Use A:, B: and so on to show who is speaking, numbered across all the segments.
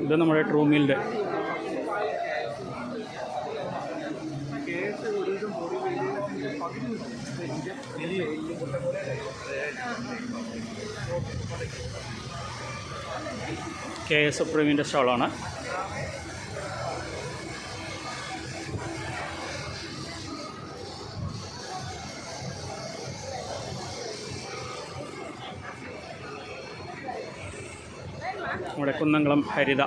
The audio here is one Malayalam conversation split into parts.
A: ഇത് നമ്മുടെ ട്രൂ മീലിൻ്റെ KS സുപ്രീമിൻ്റെ സ്റ്റാളാണ്. നമ്മുടെ കുന്നംകുളം ഹരിത.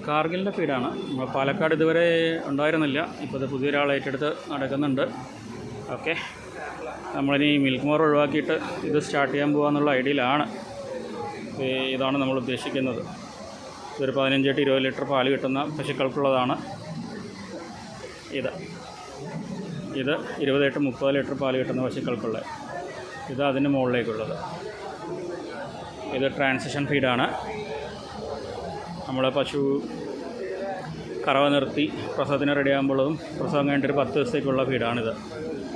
A: കാർഗിലിൻ്റെ ഫീഡാണ്. പാലക്കാട് ഇതുവരെ ഉണ്ടായിരുന്നില്ല, ഇപ്പോൾ ഇത് പുതിയൊരാൾ ഏറ്റെടുത്ത് നടക്കുന്നുണ്ട്. ഓക്കെ, നമ്മളിനി മിൽക്ക് മോർ ഒഴിവാക്കിയിട്ട് ഇത് സ്റ്റാർട്ട് ചെയ്യാൻ പോകാമെന്നുള്ള ഐഡിയയിലാണ്. ഇതാണ് നമ്മൾ ഉദ്ദേശിക്കുന്നത്. ഇതൊരു 15-20 ലിറ്റർ പാല് കിട്ടുന്ന പശുക്കൾക്കുള്ളതാണ്. ഇത് 28-30 ലിറ്റർ പാല് കിട്ടുന്ന പശുക്കൾക്കുള്ളത്. ഇത് അതിന് മുകളിലേക്കുള്ളത്. ഇത് ട്രാൻസിഷൻ ഫീഡാണ്. നമ്മുടെ പശു കറവ നിർത്തി പ്രസവത്തിന് റെഡി ആകുമ്പോഴും പ്രസവം കഴിഞ്ഞിട്ടൊരു 10 ദിവസത്തേക്കുള്ള ഫീഡാണിത്.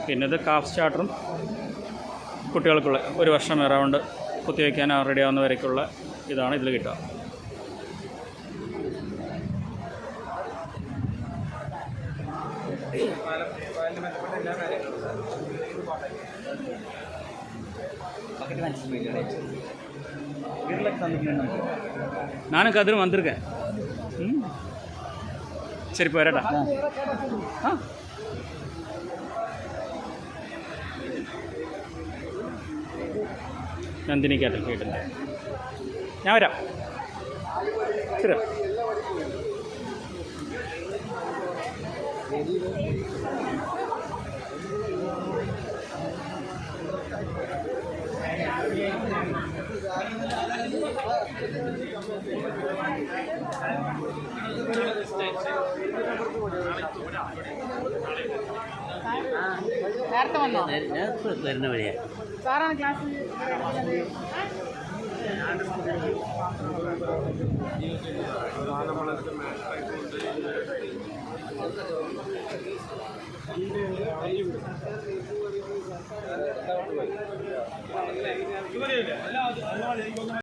A: പിന്നെ ഇത് കാഫ് സ്റ്റാർട്ടറും കുട്ടികൾക്കുള്ള 1 വർഷം അറൗണ്ട് കുത്തിവയ്ക്കാൻ റെഡി ആവുന്നവരേക്കുള്ള ഇതാണ് ഇതിൽ കിട്ടുക. நானும் கதிரும் வந்திருக்கேன். சரி போயிடட்டா. നന്ദിനി കേട്ടൽ കേട്ടില്ല. ഞാൻ വരാം. ശരി.
B: നേരത്തെ വന്നോ? വരുന്ന വഴിയാ സാറാണ് ക്ലാസ്.